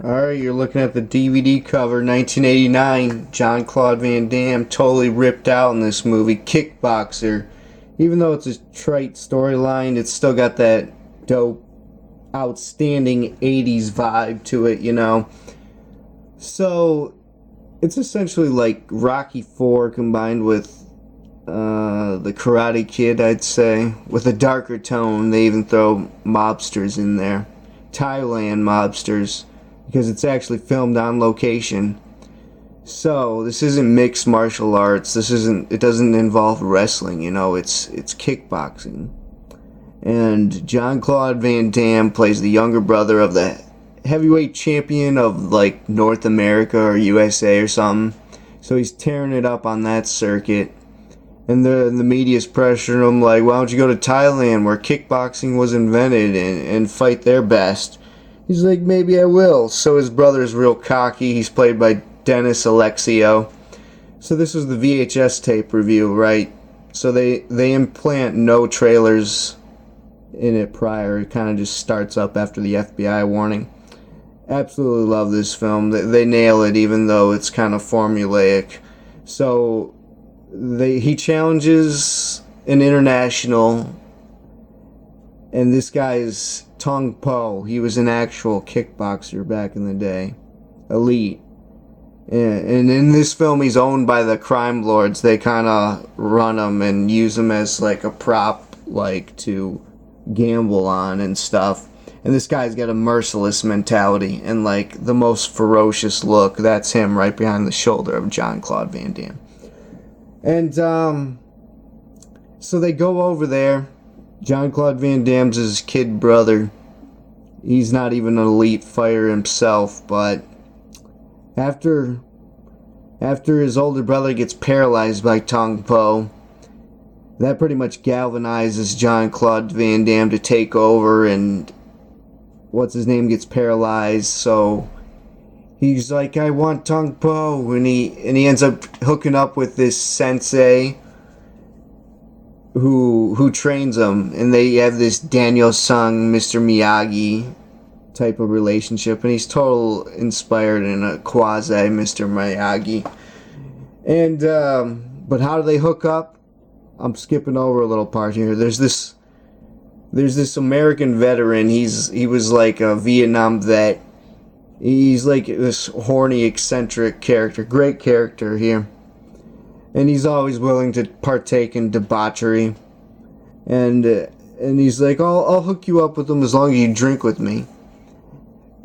Alright, you're looking at the DVD cover, 1989. Jean-Claude Van Damme totally ripped out in this movie, Kickboxer. Even though it's a trite storyline, it's still got that dope, outstanding 80s vibe to it, you know? So, it's essentially like Rocky 4 combined with the Karate Kid, I'd say, with a darker tone. They even throw mobsters in there. Thailand mobsters, because it's actually filmed on location. So this isn't mixed martial arts. It doesn't involve wrestling, you know, it's kickboxing. And Jean-Claude Van Damme plays the younger brother of the heavyweight champion of like North America or USA or something. So he's tearing it up on that circuit. And the media's pressuring him like, why don't you go to Thailand where kickboxing was invented and fight their best? He's like, maybe I will. So his brother's real cocky. He's played by Dennis Alexio. So this was the VHS tape review, right? So they implant no trailers in it prior. It kind of just starts up after the FBI warning. Absolutely love this film. They nail it even though it's kind of formulaic. So he challenges an international, and this guy's Tong Po. He was an actual kickboxer back in the day, elite. And in this film, he's owned by the crime lords. They kind of run him and use him as like a prop, like to gamble on and stuff. And this guy's got a merciless mentality and like the most ferocious look. That's him right behind the shoulder of Jean-Claude Van Damme. And so they go over there. Jean-Claude Van Damme's his kid brother. He's not even an elite fighter himself, but after his older brother gets paralyzed by Tong Po, that pretty much galvanizes Jean-Claude Van Damme to take over, and what's his name gets paralyzed, so he's like, I want Tong Po, and he ends up hooking up with this sensei who trains him, and they have this Daniel Sung, Mr. Miyagi type of relationship, and he's total inspired in a quasi Mr. Miyagi. And but how do they hook up? I'm skipping over a little part here. There's this American veteran. He was like a Vietnam vet. He's like this horny, eccentric character. Great character here. And he's always willing to partake in debauchery. And he's like, I'll hook you up with them as long as you drink with me.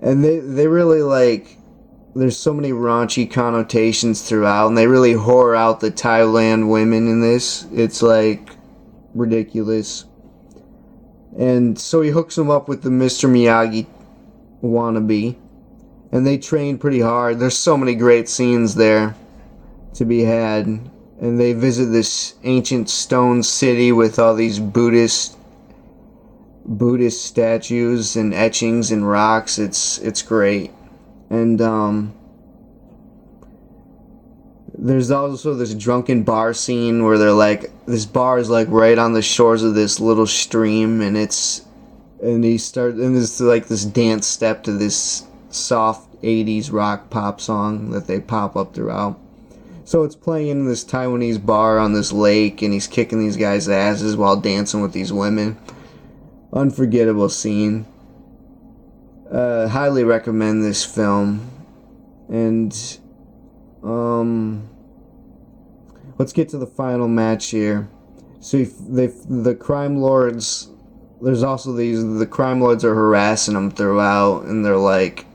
And they really like, there's so many raunchy connotations throughout, and they really whore out the Thailand women in this. It's like ridiculous. And so he hooks him up with the Mr. Miyagi wannabe. And they train pretty hard. There's so many great scenes there to be had. And they visit this ancient stone city with all these Buddhist statues and etchings and rocks. It's great. And there's also this drunken bar scene where they're like, this bar is like right on the shores of this little stream, and there's like this dance step to this soft 80s rock pop song that they pop up throughout. So it's playing in this Taiwanese bar on this lake, and he's kicking these guys' asses while dancing with these women. Unforgettable scene. Highly recommend this film. And let's get to the final match here. So the crime lords, there's also the crime lords are harassing them throughout, and they're like,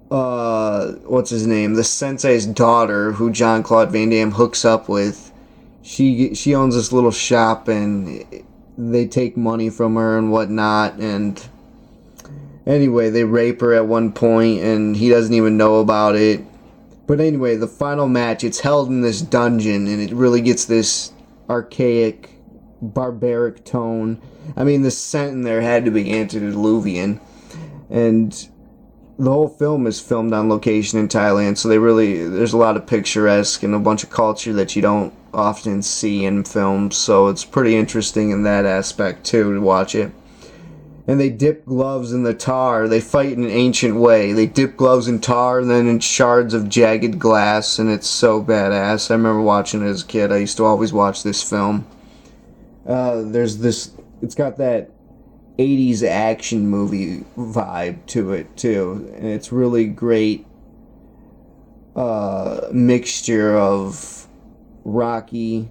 what's his name? The sensei's daughter, who Jean-Claude Van Damme hooks up with, she owns this little shop, and they take money from her and whatnot, and anyway, they rape her at one point, and he doesn't even know about it. But anyway, the final match, it's held in this dungeon, and it really gets this archaic, barbaric tone. I mean, the scent in there had to be antediluvian, and the whole film is filmed on location in Thailand, so there's a lot of picturesque and a bunch of culture that you don't often see in films, so it's pretty interesting in that aspect too to watch it. and they dip gloves in the tar. They fight in an ancient way. They dip gloves in tar and then in shards of jagged glass, and it's so badass. I remember watching it as a kid. I used to always watch this film. It's got that 80s action movie vibe to it too, and it's really great mixture of Rocky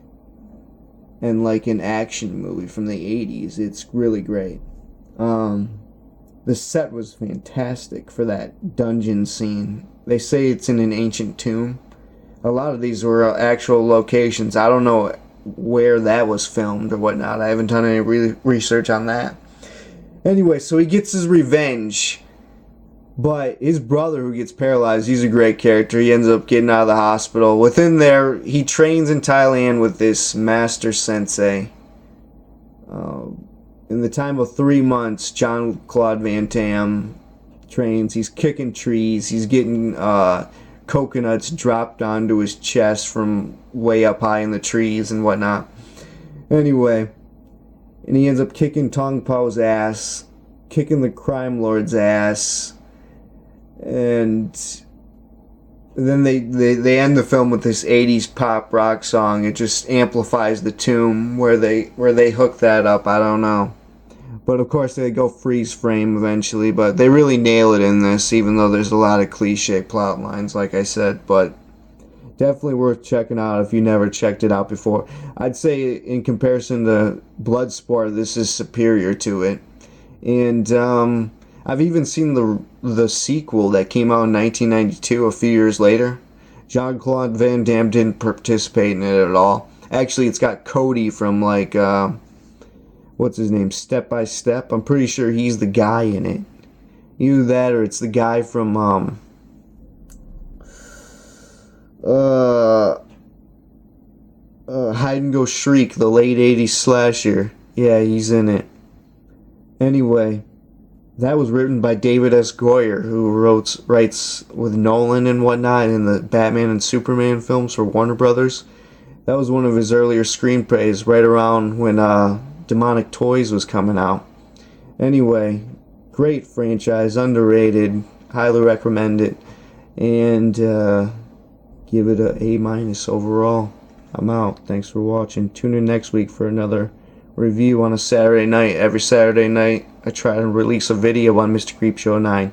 and like an action movie from the 80s. It's really great. The set was fantastic for that dungeon scene. They say it's in an ancient tomb. A lot of these were actual locations. I don't know where that was filmed or whatnot. I haven't done any research on that. Anyway, so he gets his revenge, but his brother, who gets paralyzed, he's a great character. He ends up getting out of the hospital. Within there, he trains in Thailand with this master sensei. In the time of 3 months, Jean-Claude Van Damme trains. He's kicking trees. He's getting coconuts dropped onto his chest from way up high in the trees and whatnot. Anyway, and he ends up kicking Tong Po's ass, kicking the crime lord's ass, and then they end the film with this 80s pop rock song. It just amplifies the tune where they hook that up. I don't know. But of course they go freeze frame eventually, but they really nail it in this, even though there's a lot of cliche plot lines, like I said. But definitely worth checking out if you never checked it out before. I'd say in comparison to Bloodsport, this is superior to it. And I've even seen the sequel that came out in 1992, a few years later. Jean-Claude Van Damme didn't participate in it at all. Actually, it's got Cody from like what's his name? Step by Step. I'm pretty sure he's the guy in it. Either that or it's the guy from Hide and Go Shriek, the late 80s slasher. Yeah, he's in it. Anyway, that was written by David S. Goyer, who writes with Nolan and whatnot in the Batman and Superman films for Warner Brothers. That was one of his earlier screenplays, right around when Demonic Toys was coming out. Anyway, great franchise, underrated, highly recommend it, and give it a A- overall. I'm out. Thanks for watching. Tune in next week for another review on a Saturday night. Every Saturday night I try to release a video on Mr. Creepshow 9.